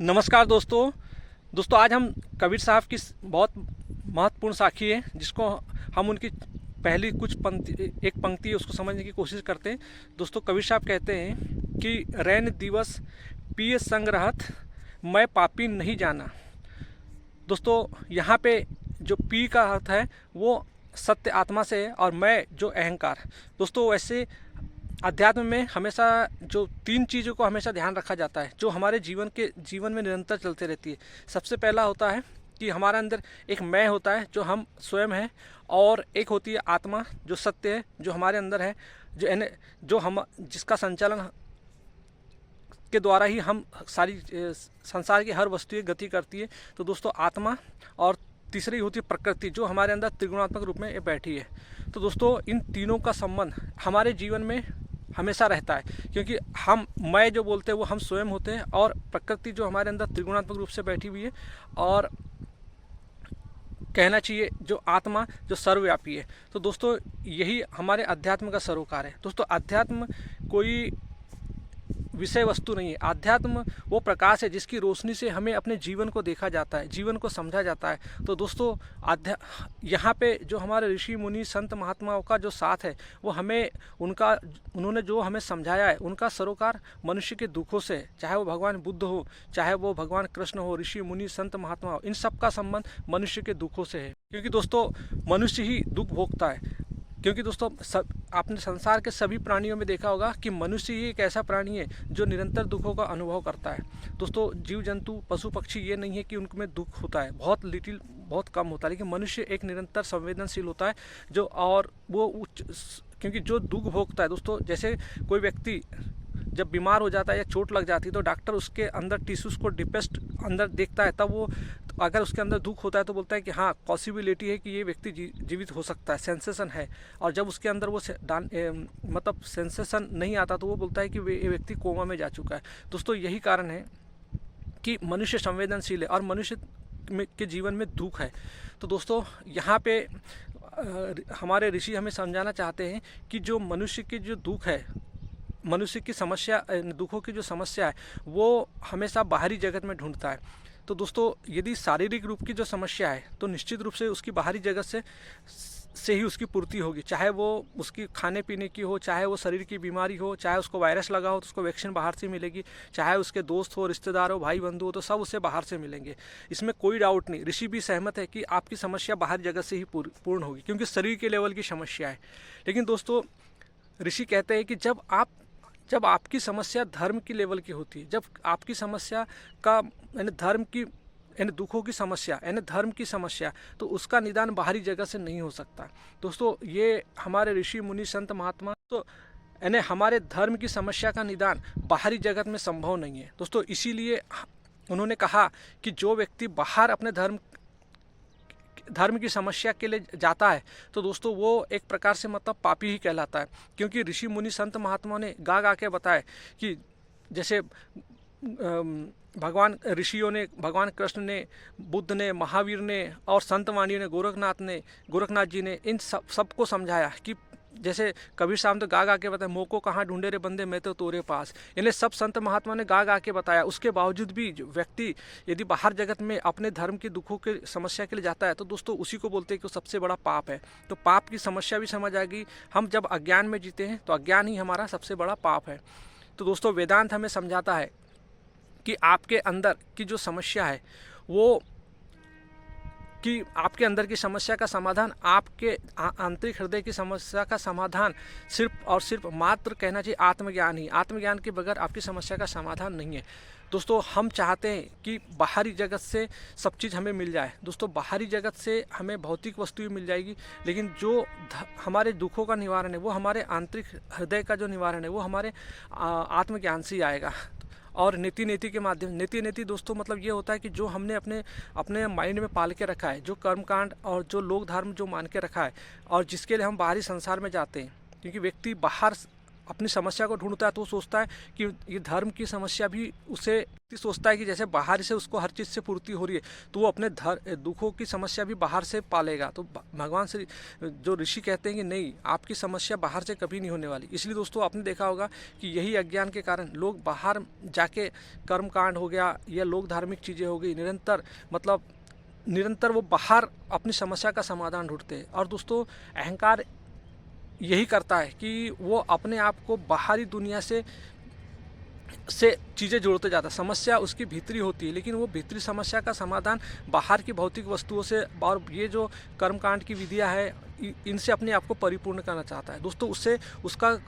नमस्कार दोस्तों। आज हम कबीर साहब की बहुत महत्वपूर्ण साखी है जिसको हम उनकी पहली कुछ पंक्ति एक पंक्ति है उसको समझने की कोशिश करते हैं। दोस्तों, कबीर साहब कहते हैं कि रैन दिवस पिए संग रहत, मैं पापी नहीं जाना। दोस्तों, यहाँ पे जो पी का अर्थ है वो सत्य आत्मा से है और मैं जो अहंकार। दोस्तों, वैसे अध्यात्म में हमेशा जो तीन चीज़ों को हमेशा ध्यान रखा जाता है जो हमारे जीवन में निरंतर चलते रहती है। सबसे पहला होता है कि हमारे अंदर एक मैं होता है जो हम स्वयं हैं, और एक होती है आत्मा जो सत्य है जो हमारे अंदर है, जो हम जिसका संचालन के द्वारा ही हम सारी संसार की हर वस्तु गति करती है। तो दोस्तों, आत्मा और तीसरी होती है प्रकृति जो हमारे अंदर त्रिगुणात्मक रूप में बैठी है। तो दोस्तों, इन तीनों का संबंध हमारे जीवन में हमेशा रहता है, क्योंकि मैं जो बोलते हैं वो हम स्वयं होते हैं, और प्रकृति जो हमारे अंदर त्रिगुणात्मक रूप से बैठी हुई है, और कहना चाहिए जो आत्मा जो सर्वव्यापी है। तो दोस्तों, यही हमारे अध्यात्म का सरोकार है। दोस्तों, अध्यात्म कोई विषय वस्तु नहीं है। आध्यात्म वो प्रकाश है जिसकी रोशनी से हमें अपने जीवन को देखा जाता है, जीवन को समझा जाता है। तो दोस्तों, यहाँ पे जो हमारे ऋषि मुनि संत महात्माओं का जो साथ है वो उन्होंने जो हमें समझाया है, उनका सरोकार मनुष्य के दुखों से, चाहे वो भगवान बुद्ध हो, चाहे वो भगवान कृष्ण हो, ऋषि मुनि संत महात्मा हो, इन सब का संबंध मनुष्य के दुखों से है। क्योंकि दोस्तों, मनुष्य ही दुख भोगता है। क्योंकि दोस्तों, आपने संसार के सभी प्राणियों में देखा होगा कि मनुष्य ही एक ऐसा प्राणी है जो निरंतर दुखों का अनुभव करता है। दोस्तों, जीव जंतु पशु पक्षी ये नहीं है कि उनमें दुख होता है, बहुत कम होता है, लेकिन मनुष्य एक निरंतर संवेदनशील होता है जो और वो उच्च। क्योंकि जो दुख भोगता है दोस्तों, जैसे कोई व्यक्ति जब बीमार हो जाता है या चोट लग जाती है तो डॉक्टर उसके अंदर टिश्यूज को डिपेस्ट अंदर देखता है, तब वो अगर उसके अंदर दुख होता है तो बोलता है कि हाँ, पॉसिबिलिटी है कि ये व्यक्ति जीवित हो सकता है, सेंसेशन है। और जब उसके अंदर वो मतलब सेंसेशन नहीं आता तो वो बोलता है कि ये व्यक्ति कोमा में जा चुका है। दोस्तों, यही कारण है कि मनुष्य संवेदनशील है और मनुष्य के जीवन में दुख है। तो दोस्तों, यहाँ पे हमारे ऋषि हमें समझाना चाहते हैं कि जो मनुष्य के जो दुख है, मनुष्य की समस्या, दुखों की जो समस्या है वो हमेशा बाहरी जगत में ढूंढता है। तो दोस्तों, यदि शारीरिक रूप की जो समस्या है तो निश्चित रूप से उसकी बाहरी जगत से ही उसकी पूर्ति होगी, चाहे वो उसकी खाने पीने की हो, चाहे वो शरीर की बीमारी हो, चाहे उसको वायरस लगा हो तो उसको वैक्सीन बाहर से मिलेगी, चाहे उसके दोस्त हो, रिश्तेदार हो, भाई बंधु हो, तो सब उससे बाहर से मिलेंगे। इसमें कोई डाउट नहीं। ऋषि भी सहमत है कि आपकी समस्या बाहरी जगत से ही पूर्ण होगी, क्योंकि शरीर के लेवल की समस्या है। लेकिन दोस्तों, ऋषि कहते हैं कि जब आपकी समस्या धर्म की लेवल की होती है, जब आपकी समस्या का यानी धर्म की यानी दुखों की समस्या यानी धर्म की समस्या, तो उसका निदान बाहरी जगह से नहीं हो सकता। दोस्तों, ये हमारे ऋषि मुनि संत महात्मा तो यानी हमारे धर्म की समस्या का निदान बाहरी जगत में संभव नहीं है। दोस्तों, इसीलिए उन्होंने कहा कि जो व्यक्ति बाहर अपने धर्म की समस्या के लिए जाता है तो दोस्तों वो एक प्रकार से मतलब पापी ही कहलाता है। क्योंकि ऋषि मुनि संत महात्माओं ने गा के बताया कि जैसे भगवान ऋषियों ने, भगवान कृष्ण ने, बुद्ध ने, महावीर ने और संत वाणियों ने, गोरखनाथ जी ने इन सबको समझाया कि जैसे कबीर साहब तो गा के बताया, मोको कहाँ ढूंढे रे बंदे मैं तो तोरे पास। इन्हें सब संत महात्मा ने गा के बताया। उसके बावजूद भी जो व्यक्ति यदि बाहर जगत में अपने धर्म के दुखों के समस्या के लिए जाता है तो दोस्तों उसी को बोलते हैं कि वो सबसे बड़ा पाप है। तो पाप की समस्या भी समझ आएगी। हम जब अज्ञान में जीते हैं तो अज्ञान ही हमारा सबसे बड़ा पाप है। तो दोस्तों, वेदांत हमें समझाता है कि आपके अंदर की जो समस्या है वो कि आपके अंदर की समस्या का समाधान, आपके आंतरिक हृदय की समस्या का समाधान सिर्फ और सिर्फ मात्र कहना चाहिए आत्मज्ञान ही। आत्मज्ञान के बगैर आपकी समस्या का समाधान नहीं है। दोस्तों, हम चाहते हैं कि बाहरी जगत से सब चीज़ हमें मिल जाए। दोस्तों, बाहरी जगत से हमें भौतिक वस्तुएं मिल जाएगी, लेकिन जो हमारे दुखों का निवारण है वो हमारे आंतरिक हृदय का जो निवारण है वो हमारे आत्मज्ञान से ही आएगा। और नीति के माध्यम, नीति दोस्तों मतलब ये होता है कि जो हमने अपने माइंड में पाल के रखा है, जो कर्मकांड और जो लोक धर्म जो मान के रखा है, और जिसके लिए हम बाहरी संसार में जाते हैं। क्योंकि व्यक्ति बाहर अपनी समस्या को ढूंढता है तो वो सोचता है कि ये धर्म की समस्या भी उसे सोचता है कि जैसे बाहर से उसको हर चीज़ से पूर्ति हो रही है तो वो अपने दुखों की समस्या भी बाहर से पालेगा। तो भगवान श्री जो ऋषि कहते हैं कि नहीं, आपकी समस्या बाहर से कभी नहीं होने वाली। इसलिए दोस्तों आपने देखा होगा कि यही अज्ञान के कारण लोग बाहर जाके कर्मकांड हो गया या लोग धार्मिक चीज़ें हो गई, निरंतर वो बाहर अपनी समस्या का समाधान ढूंढते हैं। और दोस्तों अहंकार यही करता है कि वो अपने आप को बाहरी दुनिया से चीज़ें जोड़ते जाता है। समस्या उसकी भीतरी होती है, लेकिन वो भीतरी समस्या का समाधान बाहर की भौतिक वस्तुओं से और ये जो कर्मकांड की विधियां है इनसे अपने आप को परिपूर्ण करना चाहता है। दोस्तों उससे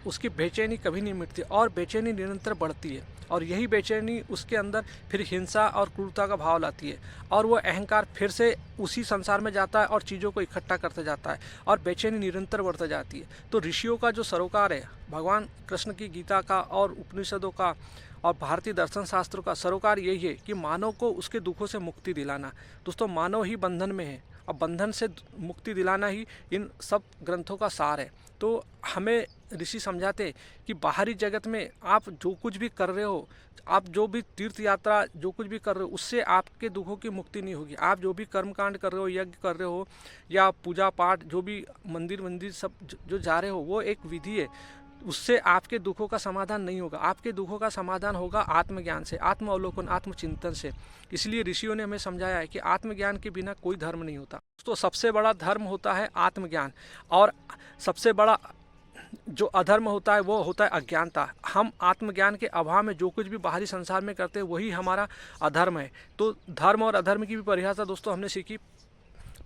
उसकी बेचैनी कभी नहीं मिटती और बेचैनी निरंतर बढ़ती है और यही बेचैनी उसके अंदर फिर हिंसा और क्रूरता का भाव लाती है और वो अहंकार फिर से उसी संसार में जाता है और चीज़ों को इकट्ठा करते जाता है और बेचैनी निरंतर बढ़ती जाती है। तो ऋषियों का जो सरोकार है, भगवान कृष्ण की गीता का और उपनिषदों का और भारतीय दर्शन शास्त्रों का सरोकार यही है कि मानव को उसके दुखों से मुक्ति दिलाना। दोस्तों मानव ही बंधन में है और बंधन से मुक्ति दिलाना ही इन सब ग्रंथों का सार है। तो हमें ऋषि समझाते कि बाहरी जगत में आप जो कुछ भी कर रहे हो, आप जो भी तीर्थ यात्रा जो कुछ भी कर रहे हो, उससे आपके दुखों की मुक्ति नहीं होगी। आप जो भी कर्मकांड कर रहे हो, यज्ञ कर रहे हो या पूजा पाठ जो भी मंदिर सब जो जा रहे हो, वो एक विधि है, उससे आपके दुखों का समाधान नहीं होगा। आपके दुखों का समाधान होगा आत्मज्ञान से, आत्म अवलोकन, आत्मचिंतन से। इसलिए ऋषियों ने हमें समझाया है कि आत्मज्ञान के बिना कोई धर्म नहीं होता। तो सबसे बड़ा धर्म होता है आत्मज्ञान और सबसे बड़ा जो अधर्म होता है वो होता है अज्ञानता। हम आत्मज्ञान के अभाव में जो कुछ भी बाहरी संसार में करते हैं वही हमारा अधर्म है। तो धर्म और अधर्म की भी परिभाषा दोस्तों हमने सीखी,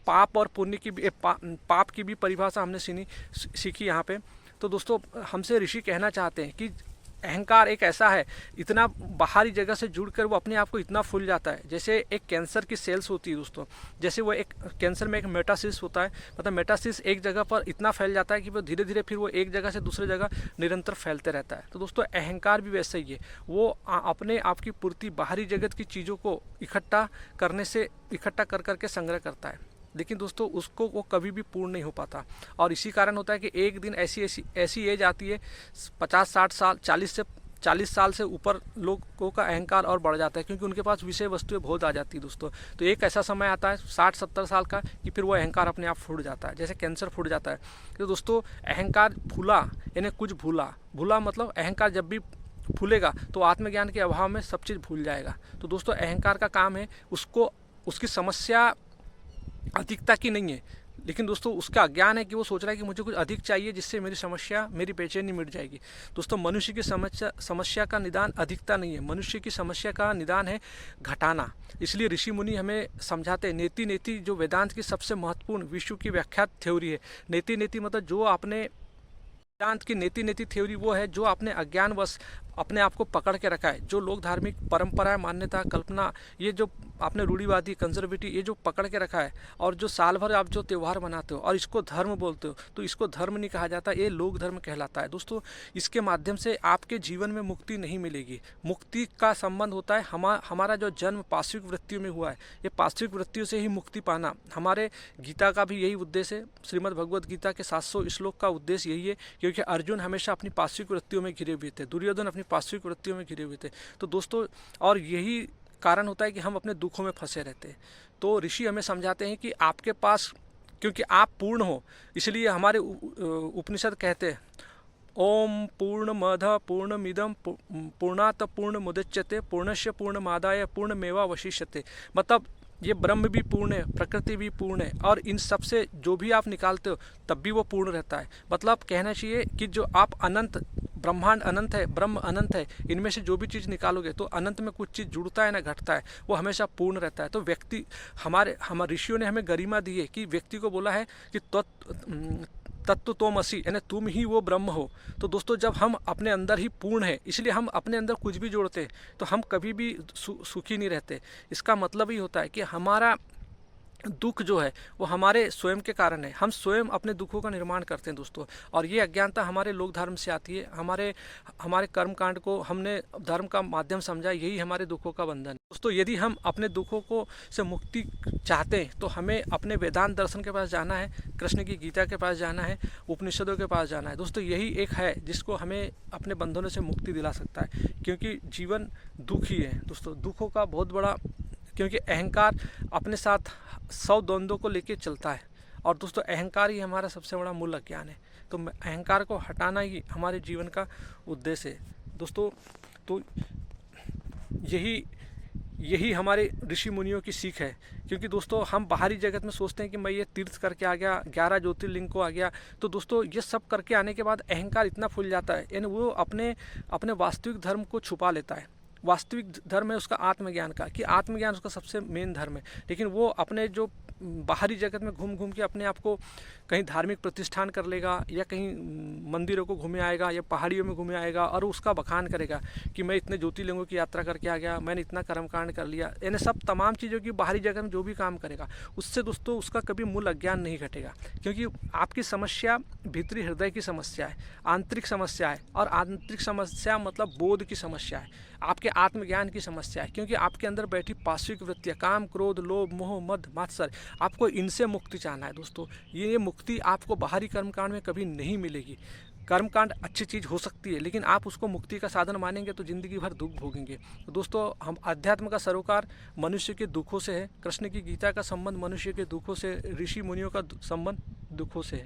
पाप और पुण्य की भी पाप की भी परिभाषा हमने सीखी यहाँ पे। तो दोस्तों हमसे ऋषि कहना चाहते हैं कि अहंकार एक ऐसा है, इतना बाहरी जगह से जुड़कर वो अपने आप को इतना फूल जाता है। जैसे एक कैंसर की सेल्स होती है दोस्तों, जैसे वो एक कैंसर में एक मेटासिस होता है, मतलब मेटासिस एक जगह पर इतना फैल जाता है कि वो धीरे धीरे फिर वो एक जगह से दूसरी जगह निरंतर फैलते रहता है। तो दोस्तों अहंकार भी वैसा ही है, वो अपने आप की पूर्ति बाहरी जगत की चीज़ों को इकट्ठा कर करके संग्रह करता है, लेकिन दोस्तों उसको वो कभी भी पूर्ण नहीं हो पाता। और इसी कारण होता है कि एक दिन ऐसी एज आती है 50-60 साल 40 साल से ऊपर लोगों का अहंकार और बढ़ जाता है, क्योंकि उनके पास विषय वस्तुएं बहुत आ जाती है दोस्तों। तो एक ऐसा समय आता है 60-70 साल का कि फिर वो अहंकार अपने आप फूट जाता है, जैसे कैंसर फूट जाता है। तो दोस्तों अहंकार फूला यानी कुछ भूला मतलब अहंकार जब भी फूलेगा तो आत्मज्ञान के अभाव में सब चीज़ भूल जाएगा। तो दोस्तों अहंकार का काम है उसकी समस्या अधिकता की नहीं है, लेकिन दोस्तों उसका अज्ञान है कि वो सोच रहा है कि मुझे कुछ अधिक चाहिए जिससे मेरी बेचैनी मिट जाएगी। दोस्तों मनुष्य की समस्या का निदान अधिकता नहीं है, मनुष्य की समस्या का निदान है घटाना। इसलिए ऋषि मुनि हमें समझाते हैं, नेति नेति जो वेदांत की सबसे महत्वपूर्ण विश्व की व्याख्यात थ्योरी है। नेति नेति मतलब जो आपने वेदांत की नेति थ्योरी वो है जो आपने अज्ञानवश अपने आप को पकड़ के रखा है, जो लोग धार्मिक परंपरा, मान्यता, कल्पना, ये जो आपने रूढ़िवादी कंजर्वेटिव ये जो पकड़ के रखा है और जो साल भर आप जो त्यौहार मनाते हो और इसको धर्म बोलते हो, तो इसको धर्म नहीं कहा जाता, ये लोक धर्म कहलाता है। दोस्तों इसके माध्यम से आपके जीवन में मुक्ति नहीं मिलेगी। मुक्ति का संबंध होता है हमारा जो जन्म पाश्विक वृत्तियों में हुआ है, ये पाश्विक वृत्तियों से ही मुक्ति पाना। हमारे गीता का भी यही उद्देश्य है, श्रीमद् भगवद गीता के 700 श्लोक का उद्देश्य यही है, क्योंकि अर्जुन हमेशा अपनी पाश्विक वृत्तियों में घिरे हुए थे, दुर्योधन अपनी पाश्विक वृत्तियों में घिरे हुए थे। तो दोस्तों और यही कारण होता है कि हम अपने दुखों में फंसे रहते हैं। तो ऋषि हमें समझाते हैं कि आपके पास, क्योंकि आप पूर्ण हो, इसलिए हमारे उपनिषद कहते हैं ओम पूर्णमद पूर्णमिदं पूर्णात पूर्णमुदच्यते पूर्णस्य पूर्णमादाय पूर्णमेवावशिष्यते। मतलब ये ब्रह्म भी पूर्ण है, प्रकृति भी पूर्ण है और इन सब से जो भी आप निकालते हो तब भी वो पूर्ण रहता है। मतलब कहना चाहिए कि जो आप अनंत, ब्रह्मांड अनंत है, ब्रह्म अनंत है, इनमें से जो भी चीज़ निकालोगे तो अनंत में कुछ चीज़ जुड़ता है ना घटता है, वो हमेशा पूर्ण रहता है। तो व्यक्ति हमारे ऋषियों ने हमें गरिमा दी है कि व्यक्ति को बोला है कि तत्व तोमसि, यानी तुम ही वो ब्रह्म हो। तो दोस्तों जब हम अपने अंदर ही पूर्ण है, इसलिए हम अपने अंदर कुछ भी जोड़ते हैं तो हम कभी भी सुखी नहीं रहते। इसका मतलब ही होता है कि हमारा दुख जो है वो हमारे स्वयं के कारण है, हम स्वयं अपने दुखों का निर्माण करते हैं दोस्तों। और ये अज्ञानता हमारे लोक धर्म से आती है, हमारे कर्मकांड को हमने धर्म का माध्यम समझा, यही हमारे दुखों का बंधन है। दोस्तों यदि हम अपने दुखों को से मुक्ति चाहते हैं तो हमें अपने वेदांत दर्शन के पास जाना है, कृष्ण की गीता के पास जाना है, उपनिषदों के पास जाना है। दोस्तों यही एक है जिसको हमें अपने बंधनों से मुक्ति दिला सकता है, क्योंकि जीवन दुख ही है दोस्तों। दुखों का बहुत बड़ा, क्योंकि अहंकार अपने साथ 100 द्वंद्वों को लेके चलता है, और दोस्तों अहंकार ही हमारा सबसे बड़ा मूल अज्ञान है। तो अहंकार को हटाना ही हमारे जीवन का उद्देश्य है दोस्तों। तो यही हमारे ऋषि मुनियों की सीख है, क्योंकि दोस्तों हम बाहरी जगत में सोचते हैं कि मैं ये तीर्थ करके आ गया, 11 ज्योतिर्लिंग को आ गया, तो दोस्तों ये सब करके आने के बाद अहंकार इतना फूल जाता है, यानी वो अपने वास्तविक धर्म को छुपा लेता है। वास्तविक धर्म है उसका आत्मज्ञान का, कि आत्मज्ञान उसका सबसे मेन धर्म है, लेकिन वो अपने जो बाहरी जगत में घूम घूम के अपने आप को कहीं धार्मिक प्रतिष्ठान कर लेगा, या कहीं मंदिरों को घूमे आएगा, या पहाड़ियों में घूमे आएगा, और उसका बखान करेगा कि मैं इतने ज्योतिर्लिंगों की यात्रा करके आ गया, मैंने इतना कर्मकांड कर लिया, यानी सब तमाम चीज़ों की बाहरी जगत में जो भी काम करेगा, उससे दोस्तों उसका कभी मूल अज्ञान नहीं घटेगा। क्योंकि आपकी समस्या भीतरी हृदय की समस्या है, आंतरिक समस्या है, और आंतरिक समस्या मतलब बोध की समस्या है, आपके आत्मज्ञान की समस्या है। क्योंकि आपके अंदर बैठी पाश्विक वृत्तियाँ, काम, क्रोध, लोभ, मोह, मद, मात्सर्य, आपको इनसे मुक्ति चाहना है दोस्तों। ये मुक्ति आपको बाहरी कर्मकांड में कभी नहीं मिलेगी। कर्मकांड अच्छी चीज़ हो सकती है, लेकिन आप उसको मुक्ति का साधन मानेंगे तो ज़िंदगी भर दुख भोगेंगे। तो दोस्तों हम अध्यात्म का सरोकार मनुष्य के दुखों से है, कृष्ण की गीता का संबंध मनुष्य के दुखों से, ऋषि मुनियों का संबंध दुखों से है।